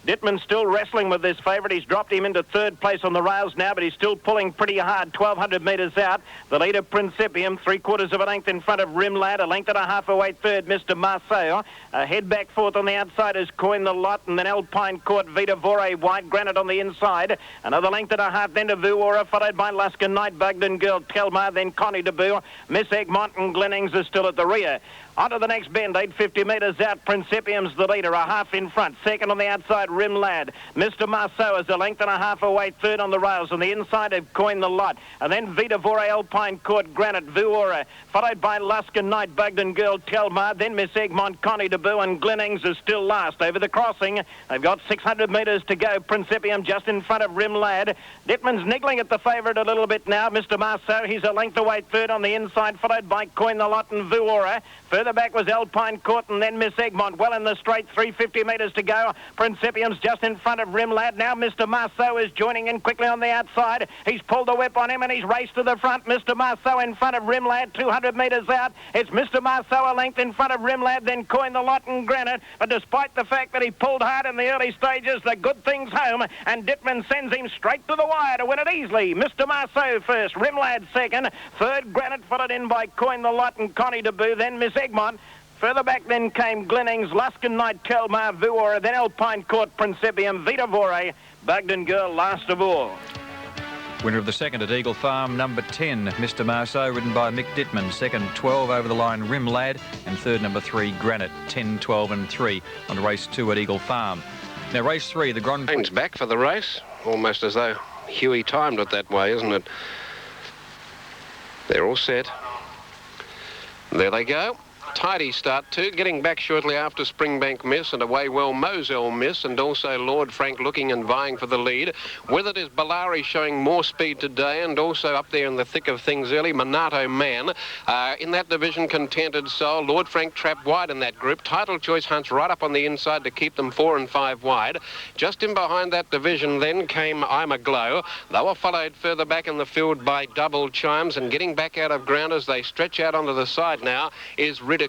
Dittman's still wrestling with this favourite. He's dropped him into third place on the rails now, but he's still pulling pretty hard, 1,200 metres out. The leader, Principium, 3/4 of a length in front of Rimlad, a length and a half away third, Mr. Marseille. Head back fourth on the outside is Coin the Lot, and then Alpine Court, Vita Vore, White Granite on the inside. Another length and a half then to Vuora, followed by Luskin Knight, Bugden Girl, Telmar, then Connie Debut. Miss Egmont and Glennings are still at the rear. Onto the next bend, 850 metres out. Principium's the leader, a half in front. Second on the outside, Rimlad. Mr. Marceau is a length and a half away. Third on the rails. On the inside of Coin the Lot. And then Vita Vore, Alpine Court, Granite, Vuora. Followed by Luskin Knight, Bugden Girl, Telmar. Then Miss Egmont, Connie Debut, and Glennings is still last. Over the crossing, they've got 600 metres to go. Principium just in front of Rimlad. Dittman's niggling at the favourite a little bit now. Mr. Marceau, he's a length away. Third on the inside, followed by Coin the Lot and Vuora. Further back was Alpine Court and then Miss Egmont. Well in the straight, 350 metres to go. Principium's just in front of Rimlad. Now Mr. Marceau is joining in quickly on the outside. He's pulled the whip on him and he's raced to the front. Mr. Marceau in front of Rimlad, 200 metres out. It's Mr. Marceau a length in front of Rimlad, then Coin the Lot and Granite. But despite the fact that he pulled hard in the early stages, the good thing's home, and Dittman sends him straight to the wire to win it easily. Mr. Marceau first, Rimlad second, third Granite, followed in by Coin the Lot and Connie Debut, then Miss Egmont. Further back then came Glennings, Luskin Knight, Telmar, Vuora, then Alpine Court, Principium, Vita Vore, Bugden Girl last of all. Winner of the second at Eagle Farm, number 10, Mr. Marceau, ridden by Mick Dittman. Second, 12 over the line, Rimlad, and third, number 3, Granite, 10, 12 and 3 on race 2 at Eagle Farm. Now, race 3, the Grand Prix. Back for the race, almost as though Huey timed it that way, isn't it? They're all set. There they go. Tidy start too, getting back shortly after Springbank Miss, and away well Moselle Miss, and also Lord Frank looking and vying for the lead. With it is Bellari showing more speed today, and also up there in the thick of things early, Minato Man. In that division, Contented Soul, Lord Frank trapped wide in that group. Title Choice hunts right up on the inside to keep them 4 and 5 wide. Just in behind that division then came I'm a Glow. They were followed further back in the field by Double Chimes, and getting back out of ground as they stretch out onto the side now is Ridicule.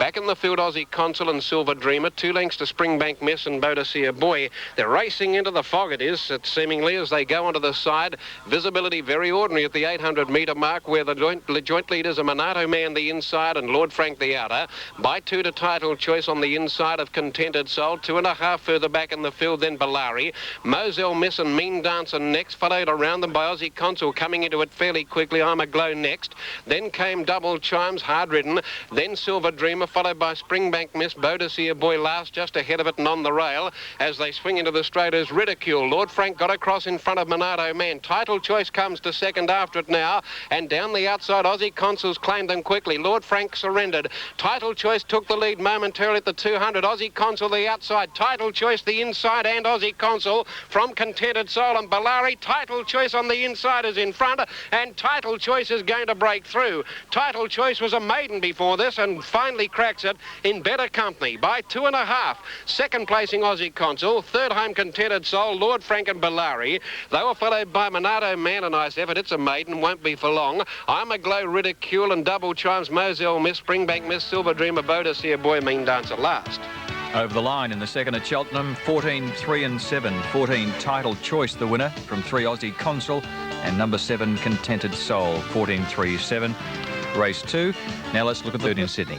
Back in the field, Aussie Consul and Silver Dreamer. 2 lengths to Springbank Miss and Bodicea Boy. They're racing into the fog, it is, seemingly, as they go onto the side. Visibility very ordinary at the 800-metre mark, where the joint leaders are Minato Man the inside and Lord Frank the outer. By 2 to Title Choice on the inside of Contented Soul. 2.5 further back in the field, then Bellari. Moselle Miss and Mean Dancer next, followed around them by Aussie Consul, coming into it fairly quickly. I'm a Glow next. Then came Double Chimes, hard-ridden. Then Silver Dreamer, followed by Springbank Miss, Bodicea Boy last, just ahead of it and on the rail. As they swing into the straight as Ridicule. Lord Frank got across in front of Minato Man. Title Choice comes to second after it now, and down the outside, Aussie Consuls claimed them quickly. Lord Frank surrendered. Title Choice took the lead momentarily at the 200. Aussie Consul the outside. Title Choice the inside, and Aussie Consul from Contented Soul and Bellari. Title Choice on the inside is in front, and Title Choice is going to break through. Title Choice was a maiden before this, and finally cracks it in better company by 2.5. Second placing Aussie Consul, third home Contented Soul, Lord Frank and Bellari. They were followed by Minato Man, a nice effort. It's a maiden, won't be for long. I'm a Glow, Ridicule and Double Chimes, Moselle Miss, Springbank Miss, Silver Dreamer, Bodicea Boy, Mean Dancer last. Over the line in the second at Cheltenham, 14, 3 and 7. 14 Title Choice, the winner, from 3 Aussie Consul, and number 7 Contented Soul, 14, 3, 7. Race 2. Now let's look at third in Sydney.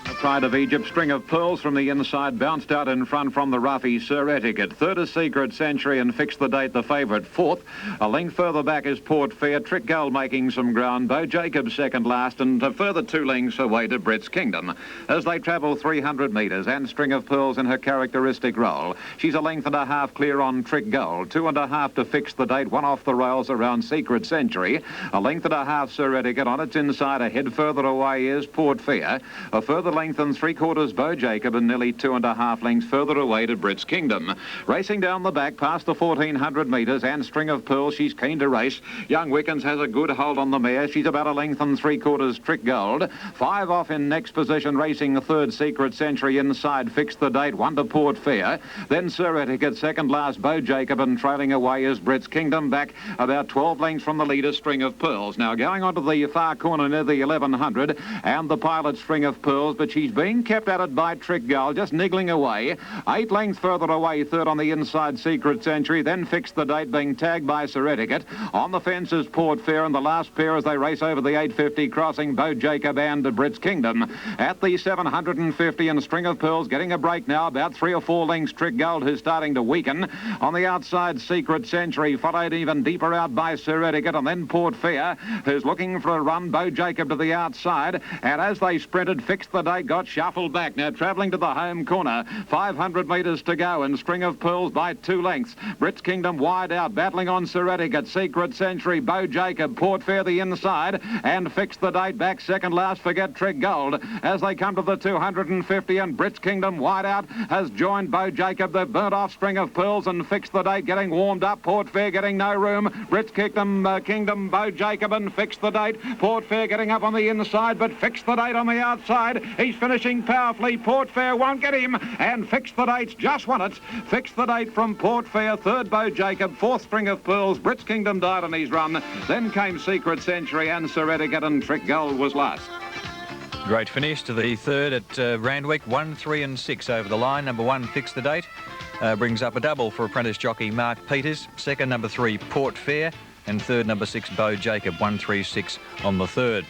Pride of Egypt, String of Pearls from the inside, bounced out in front from the roughy Sir Etiquette. Third is Secret Century and Fixed the Date, the favourite. Fourth, a length further back is Port Fair. Trick Gold making some ground. Bo Jacobs second last, and a further 2 lengths away to Brett's Kingdom. As they travel 300 metres, and String of Pearls in her characteristic role. She's a length and a half clear on Trick Gold. 2.5 to Fix the Date, 1 off the rails around Secret Century. A length and a half Sir Etiquette on its inside. A head further away is Port Fair. A further length and 3/4 Bo Jacob, and nearly 2.5 lengths further away to Brett's Kingdom. Racing down the back past the 1400 metres, and String of Pearls, she's keen to race. Young Wickens has a good hold on the mare. She's about a length and 3/4 Trick Gold. 5 off in next position, racing the third Secret Century inside, Fix the Date, 1 to Port Fair. Then Sir Etiquette, second last Bo Jacob, and trailing away is Brett's Kingdom, back about 12 lengths from the leader, String of Pearls. Now going on to the far corner near the 1100, and the pilot String of Pearls, but she She's being kept at it by Trick Gull, just niggling away. 8 lengths further away, third on the inside, Secret Century, then Fixed the Date, being tagged by Sir Etiquette. On the fence is Port Fair, and the last pair as they race over the 850 crossing, Bo Jacob and Brits Kingdom. At the 750 and String of Pearls getting a break now, about 3 or 4 lengths, Trick Gold, who's starting to weaken. On the outside, Secret Century, followed even deeper out by Sir Etiquette, and then Port Fair, who's looking for a run. Bo Jacob to the outside, and as they sprinted, Fixed the Date got shuffled back. Now travelling to the home corner, 500 metres to go, and String of Pearls by 2 lengths. Brits Kingdom wide out, battling on Sir Etiquette, Secret Century, Bo Jacob, Port Fair the inside, and Fixed the Date back second last. Forget Trick Gold as they come to the 250, and Brits Kingdom wide out has joined Bo Jacob. They've burnt off String of Pearls and Fixed the Date getting warmed up. Port Fair getting no room. Brits Kingdom, Bo Jacob and Fixed the Date. Port Fair getting up on the inside, but Fixed the Date on the outside. He's finishing powerfully. Port Fair won't get him, and Fixed the Date's just won it. Fixed the Date from Port Fair, third Bo Jacob, fourth String of Pearls. Brits Kingdom died on his run. Then came Secret Century and Sir Etiquette, and Trick Gold was last. Great finish to the third at Randwick. 1, 3 and 6 over the line. Number 1, Fixed the Date. Brings up a double for apprentice jockey Mark Peters. Second, number 3, Port Fair. And third, number 6, Bo Jacob. 1, 3, 6 on the third.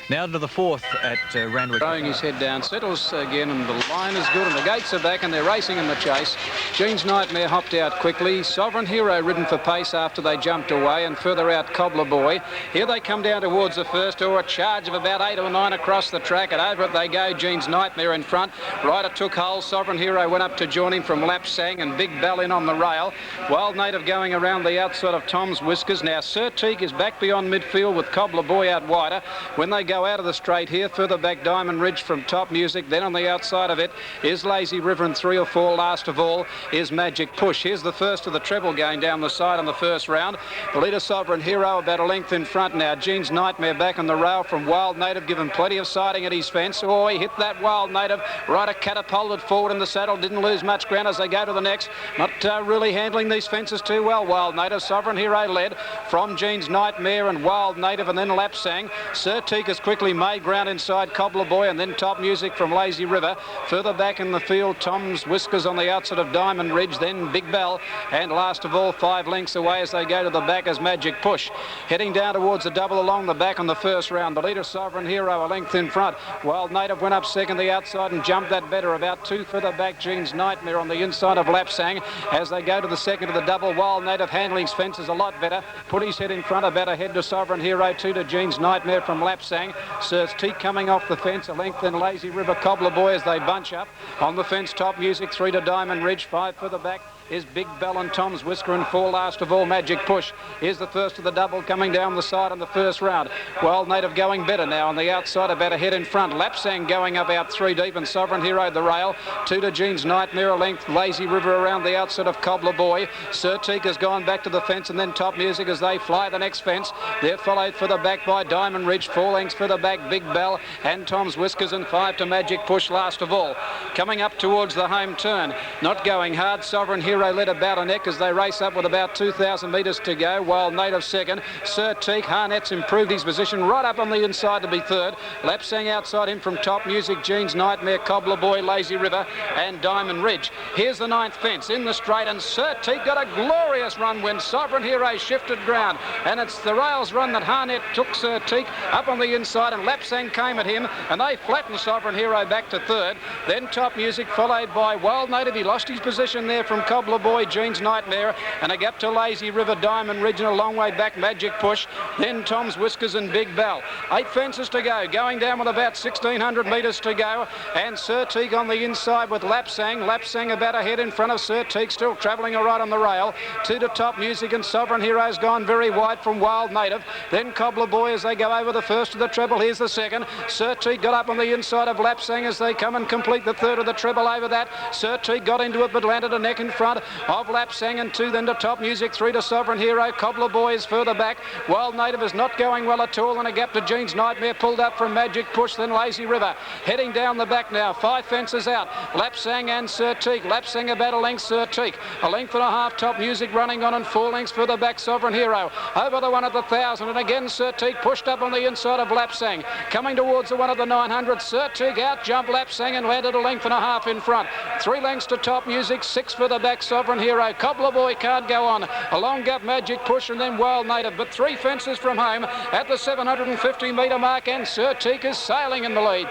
Now to the fourth at Randwick. Throwing his head down, settles again, and the line is good, and the gates are back, and they're racing in the chase. Jean's Nightmare hopped out quickly. Sovereign Hero ridden for pace after they jumped away, and further out Cobbler Boy. Here they come down towards the first, or a charge of about 8 or 9 across the track, and over it they go. Jean's Nightmare in front. Ryder took hold. Sovereign Hero went up to join him from Lapsang, and Big Bell in on the rail. Wild Native going around the outside of Tom's Whiskers. Now Sir Teague is back beyond midfield with Cobbler Boy out wider. When they go out of the straight here, further back Diamond Ridge from Top Music. Then on the outside of it is Lazy River, and 3 or 4 last of all is Magic Push. Here's the first of the treble going down the side on the first round. The leader Sovereign Hero about a length in front now. Jean's Nightmare back on the rail from Wild Native, given plenty of siding at his fence. Oh, he hit that Wild Native. Ryder catapulted forward in the saddle, didn't lose much ground as they go to the next. Not really handling these fences too well, Wild Native. Sovereign Hero led from Jean's Nightmare and Wild Native, and then Lapsang. Sir Teague has quickly made ground inside Cobbler Boy, and then Top Music from Lazy River. Further back in the field, Tom's Whiskers on the outside of Diamond Ridge, then Big Bell, and last of all 5 lengths away as they go to the back as Magic Push. Heading down towards the double along the back on the first round. The leader Sovereign Hero a length in front. Wild Native went up second the outside and jumped that better. About 2 further back, Jean's Nightmare on the inside of Lapsang. As they go to the second of the double, Wild Native handling his fences a lot better. Put his head in front, about a head to Sovereign Hero, 2 to Jean's Nightmare from Lapsang. Sir Teague coming off the fence, a length in Lazy River, Cobbler Boy as they bunch up. On the fence, Top Music, 3 to Diamond Ridge, 5 further back is Big Bell and Tom's Whisker, and 4 last of all Magic Push. Here's the first of the double coming down the side in the first round. Wild Native going better now on the outside, about a head in front. Lapsang going up out 3 deep, and Sovereign Hero the rail. 2 to Jean's Nightmare, a length Lazy River around the outside of Cobbler Boy. Sir Teague has gone back to the fence, and then Top Music as they fly the next fence. They're followed further back by Diamond Ridge, 4 lengths further back Big Bell and Tom's Whiskers, and 5 to Magic Push last of all. Coming up towards the home turn, not going hard. Sovereign Hero led about a neck as they race up with about 2,000 metres to go. Wild Native second. Sir Teague, Harnett's improved his position right up on the inside to be third. Lapsang outside him from Top Music, Jean's Nightmare, Cobbler Boy, Lazy River and Diamond Ridge. Here's the 9th fence in the straight, and Sir Teague got a glorious run when Sovereign Hero shifted ground, and it's the rails run that Harnett took Sir Teague up on the inside, and Lapsang came at him, and they flattened Sovereign Hero back to third. Then Top Music followed by Wild Native. He lost his position there from Cobbler Boy, Jean's Nightmare, and a gap to Lazy River, Diamond Ridge, and a long way back Magic Push. Then Tom's Whiskers and Big Bell. 8 fences to go, going down with about 1,600 metres to go, and Sir Teague on the inside with Lapsang. Lapsang about a head in front of Sir Teague, still travelling all right on the rail. 2 to Top Music, and Sovereign Hero's gone very wide from Wild Native. Then Cobbler Boy as they go over the first of the treble. Here's the second. Sir Teague got up on the inside of Lapsang as they come and complete the third of the treble over that. Sir Teague got into it but landed a neck in front of Lapsang, and 2 then to Top Music, 3 to Sovereign Hero. Cobbler Boy is further back. Wild Native is not going well at all, and a gap to Jean's Nightmare pulled up from Magic Push, then Lazy River. Heading down the back now, 5 fences out. Lapsang and Sir Teague. Lapsang about a length, Sir Teague. A length and a half, Top Music running on, and 4 lengths further back, Sovereign Hero. Over the one at the 1,000, and again Sir Teague pushed up on the inside of Lapsang. Lapsang. Coming towards the one of the 900. Sertig out, jump Lapsang and landed a length and a half in front. 3 lengths to Top Music, 6 for the back Sovereign Hero. Cobbler Boy can't go on. Along Gap Magic Push and then Wild Native, but 3 fences from home at the 750 metre mark, and Sertig is sailing in the lead.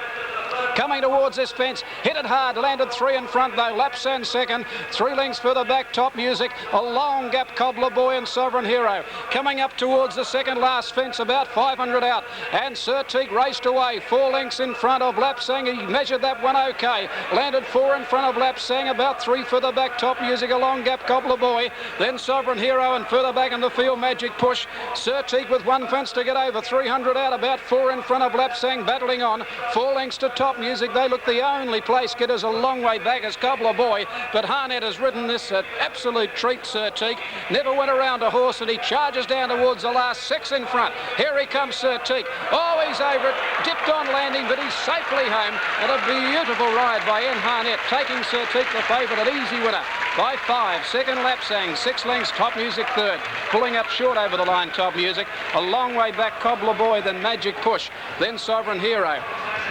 Coming towards this fence, hit it hard, landed 3 in front though, Lapsang second, 3 lengths further back, Top Music, a long gap, Cobbler Boy and Sovereign Hero. Coming up towards the second last fence, about 500 out, and Sertig raced away, 4 lengths in front of Lapsang. He measured that one okay, landed 4 in front of Lapsang, about 3 further back, Top Music, a long gap, Cobbler Boy, then Sovereign Hero, and further back in the field, Magic Push. Sertig with 1 fence to get over, 300 out, about 4 in front of Lapsang, battling on, 4 lengths to Top Music. They look the only place getters a long way back as Cobbler Boy, but Harnett has ridden this absolute treat. Sertig never went around a horse, and he charges down towards the last 6 in front. Here he comes, Sertig. Oh, he's over it, dipped on landing, but he's safely home, and a beautiful ride by N. Harnett, taking Sertig the favourite, an easy winner by 5. Second Lapsang, 6 lengths, Top Music third, pulling up short over the line, Top Music, a long way back, Cobbler Boy, then Magic Push, then Sovereign Hero.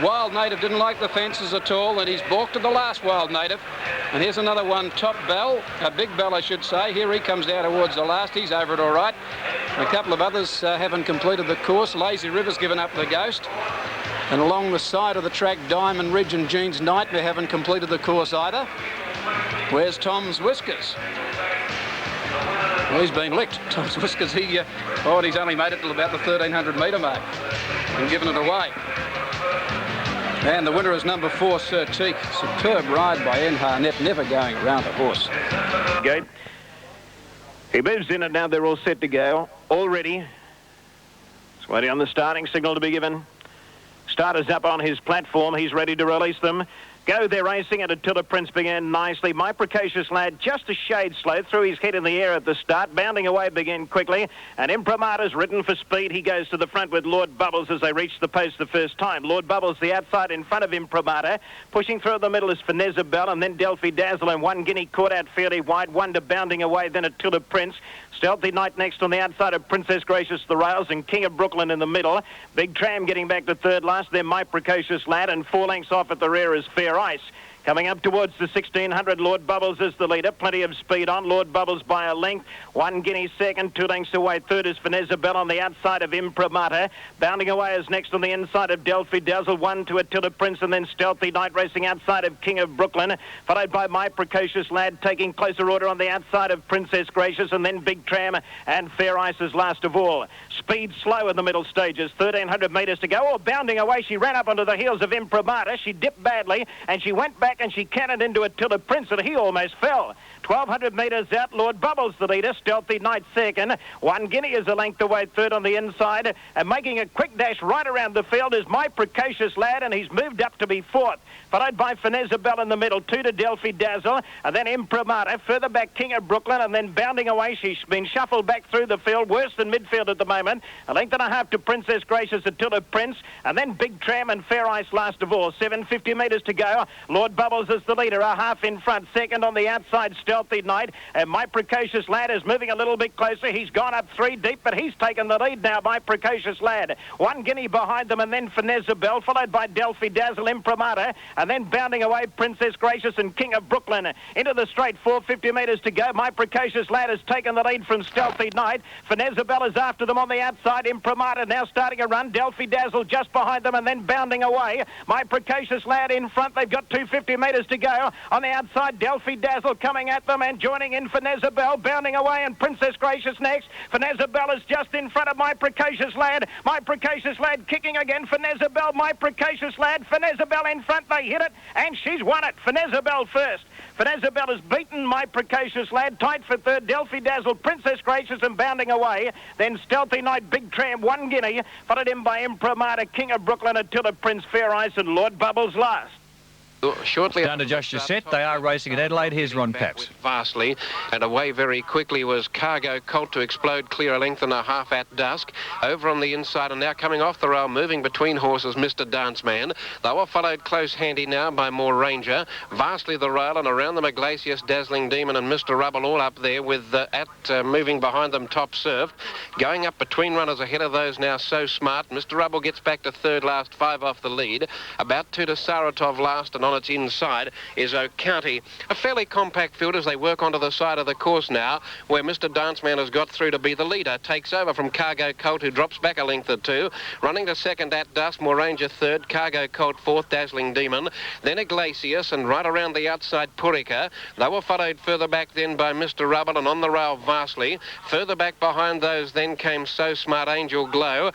Wild Native didn't like the fences at all, and he's balked at the last Wild Native. And here's another one, Top Bell, a Big Bell I should say. Here he comes down towards the last, he's over it all right. A couple of others haven't completed the course. Lazy River's given up the ghost. And along the side of the track, Diamond Ridge and Jean's Nightmare haven't completed the course either. Where's Tom's Whiskers? Well, he's been licked. Tom's Whiskers, he's only made it till about the 1300 metre mark and given it away. And the winner is number 4, Sertig. Superb ride by N. Harnett, never going around a horse. Gate. He moves in, and now they're all set to go. All ready. It's waiting on the starting signal to be given. Starter's up on his platform. He's ready to release them. Go, they're racing, and Attila Prince began nicely. My Precocious Lad just a shade slow, threw his head in the air at the start, bounding away began quickly, and Imprimatur's ridden for speed. He goes to the front with Lord Bubbles as they reach the post the first time. Lord Bubbles the outside in front of Imprimatur. Pushing through the middle is Finezza Bell, and then Delphi Dazzle, and One Guinea caught out fairly wide. Wonder bounding away, then Attila Prince. Stealthy Knight next on the outside of Princess Gracious the rails, and King of Brooklyn in the middle. Big Tram getting back to third last. Then My Precocious Lad, and 4 lengths off at the rear is Fair Ice. Coming up towards the 1600, Lord Bubbles is the leader. Plenty of speed on. Lord Bubbles by a length. One Guinea second. 2 lengths away. Third is Finezza Bell on the outside of Imprimatur. Bounding away is next on the inside of Delphi Dazzle. 1 to Attila Prince, and then Stealthy Knight racing outside of King of Brooklyn. Followed by My Precocious Lad taking closer order on the outside of Princess Gracious, and then Big Tram and Fair Ice is last of all. Speed slow in the middle stages. 1300 metres to go. Oh, bounding away. She ran up onto the heels of Imprimatur. She dipped badly, and she went back and she cannoned into Attila Prince, and he almost fell. 1200 metres out, Lord Bubbles the leader, Stealthy Knight second. One Guinea is a length away third on the inside, and making a quick dash right around the field is My Precocious Lad, and he's moved up to be fourth. Followed by Finezza Bell in the middle, 2 to Delphi Dazzle, and then Imprimatur. Further back, King of Brooklyn, and then bounding away, she's been shuffled back through the field, worse than midfield at the moment. A length and a half to Princess Gracious, Attila Prince, and then Big Tram and Fair Ice last of all. 750 metres to go. Lord Bubbles is the leader, a half in front. Second on the outside, Stealthy Knight, and My Precocious Lad is moving a little bit closer. He's gone up 3 deep, but he's taken the lead now, My Precocious Lad. One Guinea behind them, and then Finezza Bell, followed by Delphi Dazzle, Imprimatur, and then bounding away Princess Gracious and King of Brooklyn. Into the straight, 450 metres to go. My Precocious Lad has taken the lead from Stealthy Knight. Finezza Bell is after them on the outside. Imprimatur now starting a run. Delphi Dazzle just behind them, and then bounding away. My Precocious Lad in front. They've got 250 metres to go. On the outside, Delphi Dazzle coming at them, and joining in Finezza Bell, bounding away, and Princess Gracious next. Finezza Bell is just in front of My Precocious Lad. My Precocious Lad kicking again. Finezza Bell, My Precocious Lad. Finezza Bell in front. They hit it, and she's won it. Finezza Bell first. Finezza Bell has beaten My Precocious Lad. Tight for third, Delphi Dazzle, Princess Gracious, and bounding away. Then Stealthy Knight, Big Tram, One Guinea, followed in by Imprimatur, King of Brooklyn, Attila Prince, Fair Ice, and Lord Bubbles last. Shortly Down to just your set. They are racing at Adelaide. Here's Ron Paps. Vastly, and away very quickly was Cargo Colt to explode clear a length and a half at dusk. Over on the inside and now coming off the rail, moving between horses, Mr. Dance Man. They were followed close handy now by More Ranger. Vastly the rail, and around them Iglesias, Dazzling Demon and Mr. Rubble all up there with moving behind them Top Surf. Going up between runners ahead of those now So Smart. Mr. Rubble gets back to third last, 5 off the lead. About 2 to Saratov last, and on its inside is O'County. A fairly compact field as they work onto the side of the course now, where Mr. Danceman has got through to be the leader. Takes over from Cargo Colt, who drops back a length or 2. Running to second at dusk, More Ranger third, Cargo Colt fourth, Dazzling Demon. Then Iglesias, and right around the outside Purika. They were followed further back then by Mr. Rubble, and on the rail Vastly. Further back behind those then came So Smart, Angel Glow.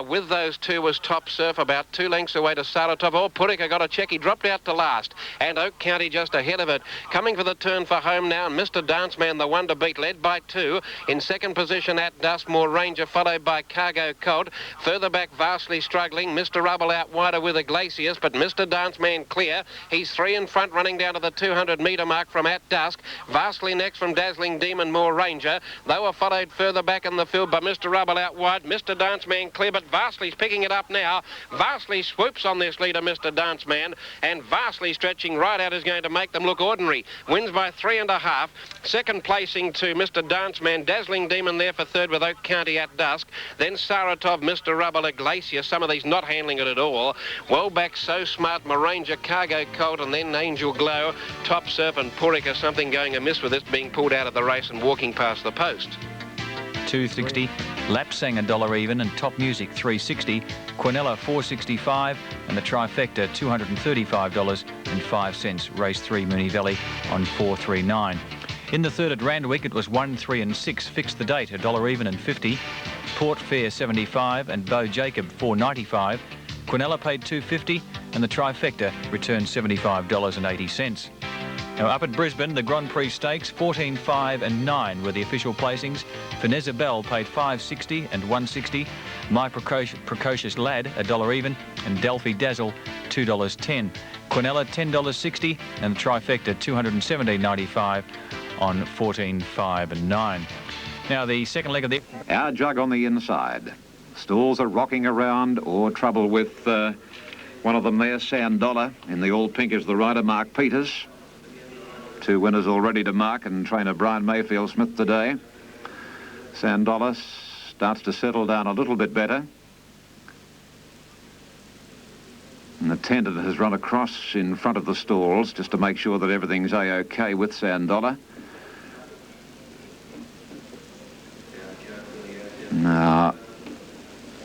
With those two was Top Surf, about 2 lengths away to Saratov. Oh, Purika got a check. He dropped out to last. And Oak County just ahead of it. Coming for the turn for home now, Mr. Danceman, the one to beat, led by 2. In second position at dusk, More Ranger, followed by Cargo Colt. Further back, Vastly struggling. Mr. Rubble out wider with Iglesias, but Mr. Danceman clear. He's 3 in front, running down to the 200-metre mark from at dusk. Vastly next from Dazzling Demon, More Ranger. They were followed further back in the field by Mr. Rubble out wide. Mr. Danceman clear, but Vastly's picking it up now. Vastly swoops on this leader, Mr. Danceman, and Vastly stretching right out is going to make them look ordinary. Wins by 3.5. Second placing to Mr. Danceman. Dazzling Demon there for third with Oak County at dusk. Then Saratov, Mr. Rubble, Iglesias. Some of these not handling it at all. Well back, So Smart, Moranger, Cargo Colt, and then Angel Glow, Top Surf and Purika. Something going amiss with this, being pulled out of the race and walking past the post. 260, Lapsang $1 even, and Top Music 360, Quinella 465, and the trifecta $235.05. Race 3 Moonee Valley on 439. In the third at Randwick, it was 1, 3 and 6. Fixed the date, $1 even and 50. Port Fair 75 and Bo Jacob 495. Quinella paid 250, and the trifecta returned $75.80. Now up at Brisbane, the Grand Prix Stakes, 14, 5 and 9 were the official placings. Finezza Bell paid $5.60 and $1.60. My Precocious Lad, $1 even, and Delphi Dazzle, $2.10. Quinella, $10.60, and the trifecta, $217.95 on 14, 5 and 9. Now the second leg of the... Our Jug on the inside. Stalls are rocking around, or trouble with one of them there, Sand Dollar. In the all pink is the rider, Mark Peters. 2 winners already to mark, and trainer Brian Mayfield Smith today. Sand Dollar starts to settle down a little bit better. And the attendant has run across in front of the stalls just to make sure that everything's A-OK with Sand Dollar. Now,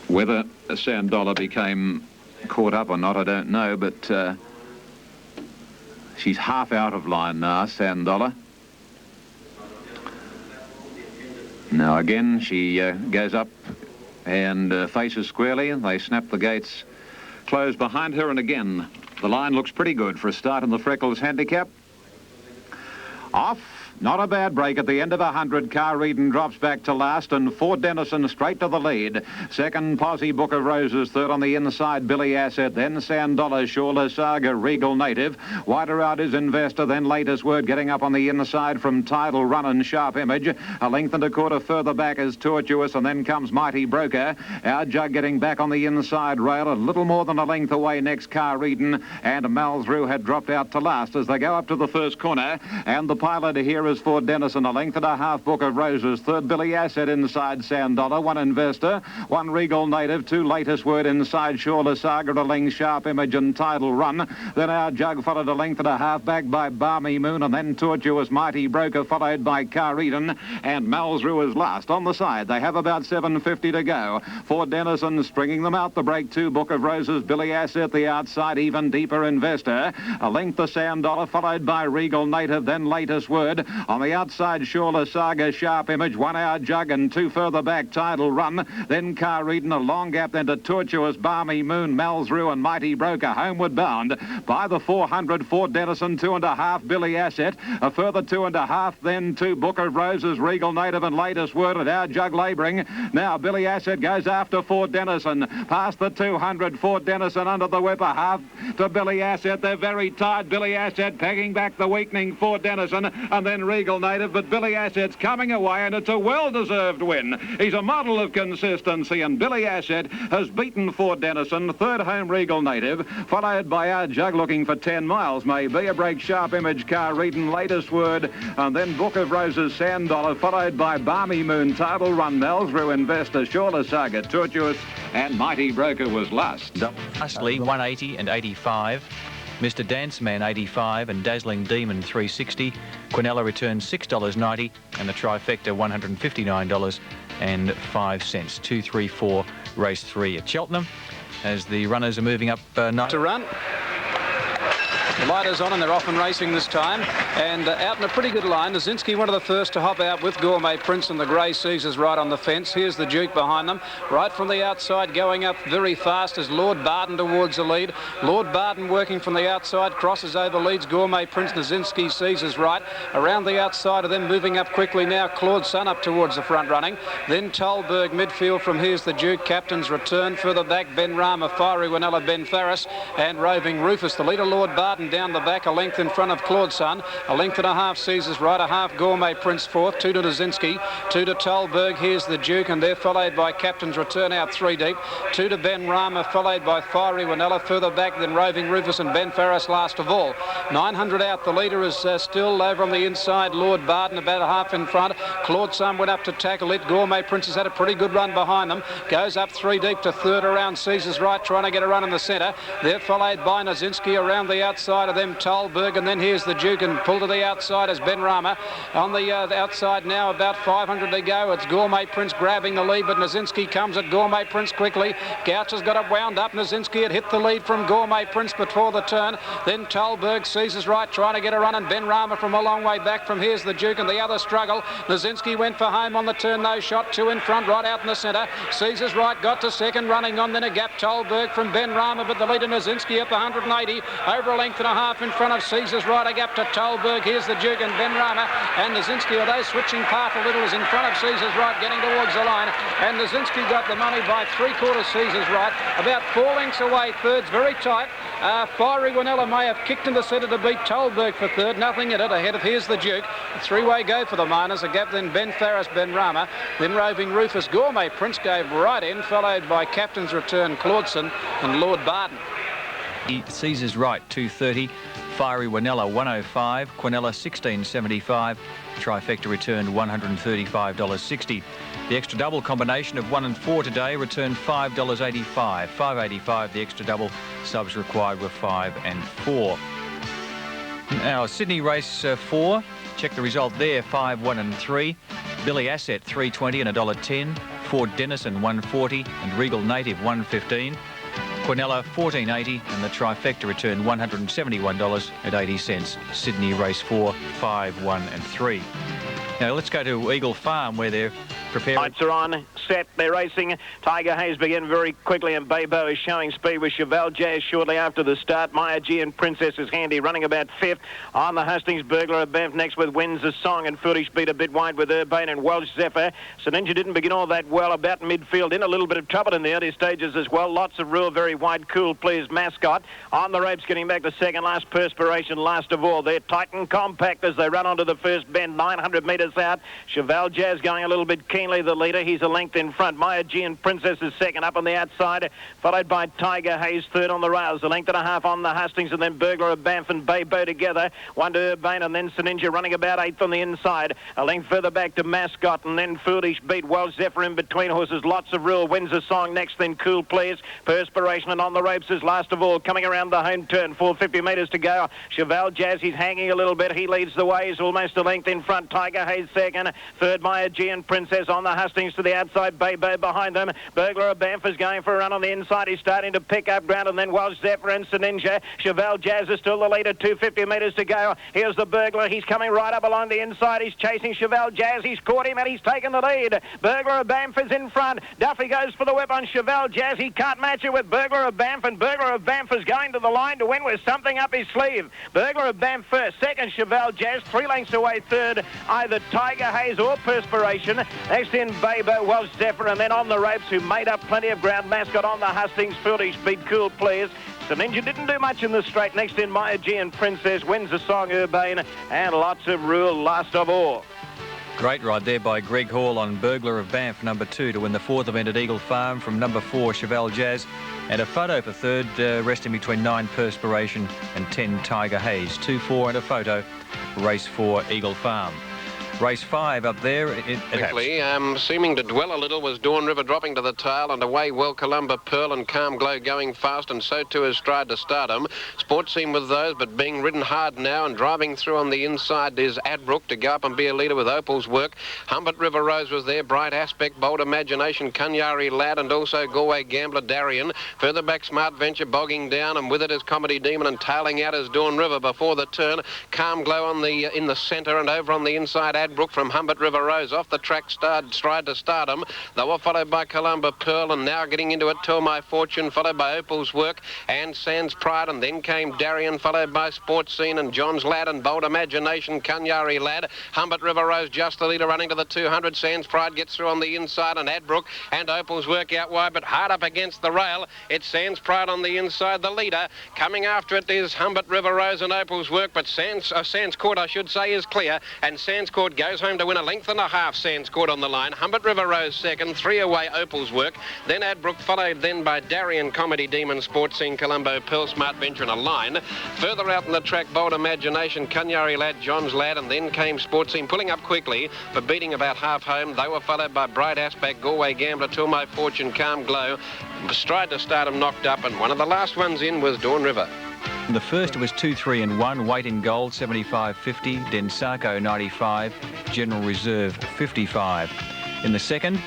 whether Sand Dollar became caught up or not, I don't know, but she's half out of line now, Sand Dollar. Now again, she goes up and faces squarely. They snap the gates closed behind her, and again, the line looks pretty good for a start in the Freckles handicap. Off. Not a bad break at the end of 100. Car Reedon drops back to last, and Ford Dennison straight to the lead. Second, Posse Book of Roses. Third on the inside, Billy Asset. Then Sand Dollar, Shawla Saga, Regal Native. Wider out is Investor. Then Latest Word getting up on the inside from Tidal Run and Sharp Image. A length and a quarter further back is Tortuous, and then comes Mighty Broker. Our Jug getting back on the inside rail. A little more than a length away next, Car Reedon. And Malzrue had dropped out to last as they go up to the first corner. And the pilot here is Ford Dennison, a length and a half, Book of Roses. Third, Billy Asset inside Sand Dollar. 1 Investor, 1 Regal Native, 2 Latest Word inside Shawla Saga, a length, Sharp Image and Tidal Run. Then Our Jug followed a length and a half back by Balmy Moon, and then Tortuous, Mighty Broker followed by Car Eden, and Malzrue is last on the side. They have about 7:50 to go. Ford Dennison stringing them out. The break 2, Book of Roses, Billy Asset the outside, Even Deeper Investor. A length of Sand Dollar followed by Regal Native, then Latest Word. On the outside, Shawla Saga, Sharp Image, 1 Hour Jug, and 2 further back, Tidal Run. Then Car Eden, a long gap, then to Tortuous, Balmy Moon, Malsrue and Mighty Broker, homeward bound. By the 400, Fort Denison, 2.5, Billy Asset. A further 2.5, then 2, Book of Roses, Regal Native, and Latest Word at Our Jug labouring. Now Billy Asset goes after Fort Denison. Past the 200, Fort Denison under the whip, a half to Billy Asset. They're very tight. Billy Asset pegging back the weakening Fort Denison, and then Regal Native. But Billy Asset's coming away, and it's a well-deserved win. He's a model of consistency, and Billy Asset has beaten Fort Denison. Third home, Regal Native, followed by Our Jug looking for 10 miles, maybe. A break, Sharp Image, Car Eden, Latest Word, and then Book of Roses, Sand Dollar, followed by Balmy Moon, Tidal Run, Malsrue, Investor, Shawla Saga, Tortuous, and Mighty Broker was last. Lastly, 180 and 85. Mr. Danceman 85 and Dazzling Demon 360. Quinella returns $6.90 and the trifecta $159.05. 2-3-4 race 3 at Cheltenham as the runners are moving up to run. The light is on and they're off and racing this time, and out in a pretty good line. Nazinski, one of the first to hop out with Gourmet Prince, and the grey Caesars right on the fence. Here's the Duke behind them, right from the outside, going up very fast as Lord Barton towards the lead. Lord Barton working from the outside, crosses over, leads Gourmet Prince. Nazinski, Caesars right. Around the outside of them, moving up quickly now, Claude Sun up towards the front running. Then Tolberg midfield from Here's the Duke, Captain's Return. Further back, Ben Rama, Fiery Winella, Ben Farris, and Roving Rufus. The leader, Lord Barton, down the back, a length in front of Claude Sun, a length and a half Caesars right, a half Gourmet Prince fourth, 2 to Nazinski, 2 to Tolberg. Here's the Duke, and they're followed by Captain's Return out 3 deep, 2 to Ben Rama, followed by Fiery Winella. Further back than Roving Rufus and Ben Farris last of all. 900 out, the leader is still over on the inside, Lord Barton about a half in front. Claude Sun went up to tackle it. Gourmet Prince has had a pretty good run behind them, goes up 3 deep to third around Caesars right, trying to get a run in the centre. They're followed by Nazinski around the outside of them, Tolberg, and then here's the Duke, and pull to the outside as Ben Rama. On the outside now, about 500 to go. It's Gourmet Prince grabbing the lead, but Nazinski comes at Gourmet Prince quickly. Gouch has got it wound up. Nazinski had hit the lead from Gourmet Prince before the turn. Then Tolberg, Caesars right, trying to get a run, and Ben Rama from a long way back from Here's the Duke, and the other struggle. Nazinski went for home on the turn, no shot, 2 in front, right out in the centre. Caesars right got to second, running on, then a gap, Tolberg from Ben Rama, but the leader Nazinski up 180, over a length and a half in front of Caesars right, a gap to Tolberg. Here's the Duke and Ben Rama, and Nazinski, although switching path a little, is in front of Caesars right, getting towards the line, and Nazinski got the money by 3/4 Caesars right, about 4 lengths away, third's very tight. Fiery Winella may have kicked in the centre to beat Tolberg for third, nothing in it, ahead of Here's the Duke. A 3-way go for the Miners, a gap then Ben Farris, Ben Rama, then Roving Rufus. Gourmet Prince gave right in, followed by Captain's Return, Claudson and Lord Barton. Caesars right 230, Fiery Winella 105, Quinella 1675, trifecta returned $135.60. The extra double combination of 1 and 4 today returned $5.85. $5.85 the extra double. Subs required were 5 and 4. Now Sydney race 4. Check the result there. 5, 1 and 3. Billy Asset $3.20 and $1.10. Fort Denison $1.40 and Regal Native $1.15. Quinella $14.80 and the trifecta returned $171.80. Sydney race 4, 5, 1 and 3. Now let's go to Eagle Farm where they're preparing. Lights are on, set, they're racing. Tiger Hayes begin very quickly, and Baybo is showing speed with Cheval Jazz shortly after the start. Maya G and Princess is handy, running about 5th. On the Hastings, Burglar of Banff next with Wins a Song, and Foolish Beat a bit wide with Urbane and Welsh Zephyr. St. Ninja didn't begin all that well, about midfield, in a little bit of trouble in the early stages as well. Lots of rule, very wide, Cool Please Mascot. On the ropes, getting back to second, last Perspiration, last of all. They're tight and compact as they run onto the first bend, 900 metres out. Cheval Jazz going a little bit keenly, the leader. He's a length in front. Maya G and Princess is second up on the outside, followed by Tiger Hayes third on the rails. A length and a half on the Hastings, and then Burglar of Banff and Baybo together. 1 to Urbane, and then St. Ninja running about 8th on the inside. A length further back to Mascot, and then Foolish Beat. Welsh Zephyr in between horses. Lots of rule. Wins a Song next, then Cool Please. Perspiration, and on the ropes is last of all. Coming around the home turn, 450 metres to go. Cheval Jazz, he's hanging a little bit. He leads the way. He's almost a length in front. Tiger Hayes second. Third, Maya G and Princess on the Hastings to the outside. inside. Baybo behind them. Burglar of Banff is going for a run on the inside. He's starting to pick up ground, and then was Zephyr and Ninja. Cheval Jazz is still the leader. 250 metres to go. Here's the Burglar. He's coming right up along the inside. He's chasing Cheval Jazz. He's caught him and he's taken the lead. Burglar of Banff is in front. Duffy goes for the whip on Cheval Jazz. He can't match it with Burglar of Banff, and Burglar of Banff is going to the line to win with something up his sleeve. Burglar of Banff first, second Cheval Jazz, 3 lengths away third, either Tiger Haze or Perspiration. Next in Baybo was Zephyr, and then on the ropes, who made up plenty of ground, Mascot on the Hustings field. He beat Cool Please. The Ninja didn't do much in the straight. Next in Maya G and Princess wins the song Urbane, and Lots of Rule last of all. Great ride there by Greg Hall on Burglar of Banff, number 2, to win the 4th event at Eagle Farm from number 4, Cheval Jazz. And a photo for third, resting between 9 Perspiration and 10 Tiger Haze. 2, 4 and a photo, race 4 Eagle Farm. Race 5 up there. Quickly, seeming to dwell a little was Dawn River dropping to the tail, and away well Columba Pearl and Calm Glow going fast, and so too is Stride to Stardom. Sports Scene with those, but being ridden hard now and driving through on the inside is Adbrook to go up and be a leader with Opal's Work. Humbert River Rose was there, Bright Aspect, Bold Imagination, Kunyari Lad, and also Galway Gambler Darien. Further back Smart Venture bogging down, and with it is Comedy Demon, and tailing out is Dawn River before the turn. Calm Glow on the in the centre, and over on the inside Adbrook from Humbert River Rose. Off the track Stride to Stardom. They were followed by Columba Pearl, and now getting into it Tell My Fortune, followed by Opal's Work and Sans Pride, and then came Darien, followed by Sports Scene and John's Lad and Bold Imagination, Kunyari Lad. Humbert River Rose just the leader, running to the 200. Sans Pride gets through on the inside, and Adbrook and Opal's Work out wide, but hard up against the rail. It's Sans Pride on the inside, the leader. Coming after it is Humbert River Rose and Opal's Work, but Sans Court, I should say, is clear, and Sans Court goes home to win a length and a half. Sans Court on the line. Humbert River Rose second, 3 away Opal's Work, then Adbrook, followed then by Darien, Comedy Demon, Sports Scene, Columbo Pearl, Smart Venture in a line. Further out in the track, Bold Imagination, Kunyari Lad, John's Lad, and then came Sports Scene pulling up quickly but beating about half home. They were followed by Bright Aspect, Galway Gambler, Tell My Fortune, Calm Glow. Stride to Stardom knocked up, and one of the last ones in was Dawn River. In the first, it was 2, 3 and 1. Weight in Gold 75.50, Densako 95, General Reserve 55. In the second,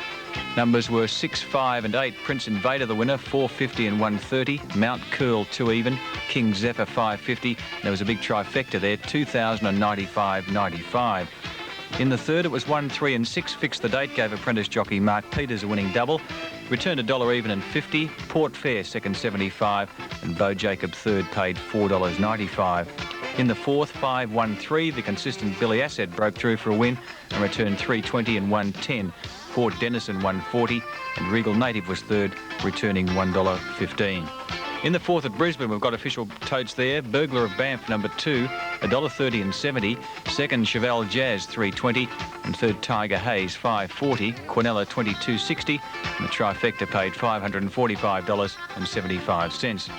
numbers were 6, 5 and 8. Prince Invader the winner, 4.50 and 1.30. Mount Curl 2 even, King Zephyr 5.50. There was a big trifecta there, 2,095.95. In the third, it was 1, 3 and 6. Fixed the Date gave apprentice jockey Mark Peters a winning double. Returned $1 even and 50. Port Fair second 75, and Bo Jacob third paid $4.95. In the fourth, 5, 1, 3, the consistent Billy Assed broke through for a win and returned 3.20 and 1.10. Fort Denison 1.40, and Regal Native was third, returning $1.15. In the fourth at Brisbane, we've got official totes there. Burglar of Banff, number 2, $1.30 and 70. Second, Cheval Jazz, 3.20. And third, Tiger Haze, 5.40. Quinella, 22.60. And the trifecta paid $545.75.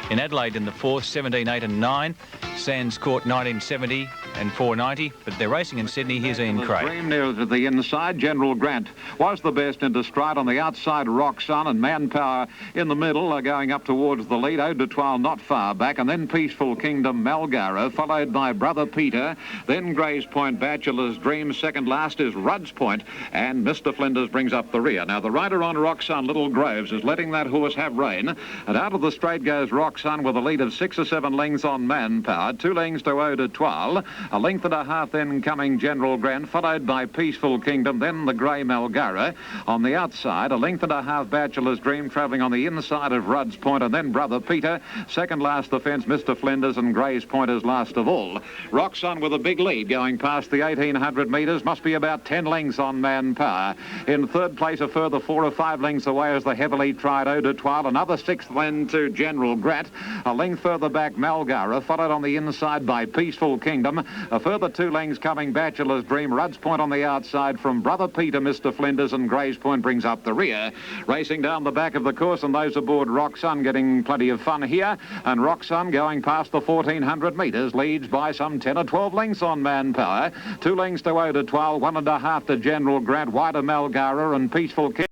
In Adelaide in the fourth, 17, 8 and 9. Sans Court, 1970 and 4.90. But they're racing in Sydney. Here's Ian Craig. Dream near to the inside. General Grant was the best into Stride. On the outside, Rock Sun and Manpower in the middle are going up towards the lead. Ode de Toile not far back. And then Peaceful Kingdom, Malgara, followed by Brother Peter. Then Grays Point, Bachelor's Dream. Second last is Rudd's Point. And Mr. Flinders brings up the rear. Now, the rider on Rock Sun, Little Groves, is letting that horse have rein. And out of the straight goes Rock Sun with a lead of 6 or 7 lengths on Manpower. 2 lengths to Ode de Toile. A length and a half then coming General Grant, followed by Peaceful Kingdom, then the grey Malgara. On the outside, a length and a half Bachelor's Dream, travelling on the inside of Rudd's Point, and then Brother Peter. Second last the fence, Mr. Flinders, and Grays Point is last of all. Rock Sun with a big lead going past the 1,800 metres, must be about 10 lengths on Manpower. In third place, a further 4 or 5 lengths away is the heavily tried Ode de Toile. Another 6th then to General Grant. A length further back Malgara, followed on the inside by Peaceful Kingdom. A further 2 lengths coming Bachelor's Dream. Rudd's Point on the outside from Brother Peter, Mr. Flinders, and Grays Point brings up the rear. Racing down the back of the course, and those aboard Rock Sun getting plenty of fun here. And Rock Sun going past the 1,400 metres, leads by some 10 or 12 lengths on Manpower. 2 lengths to Ode de Toile, 1.5 to General Grant, wide of Malgara and Peaceful Kingdom.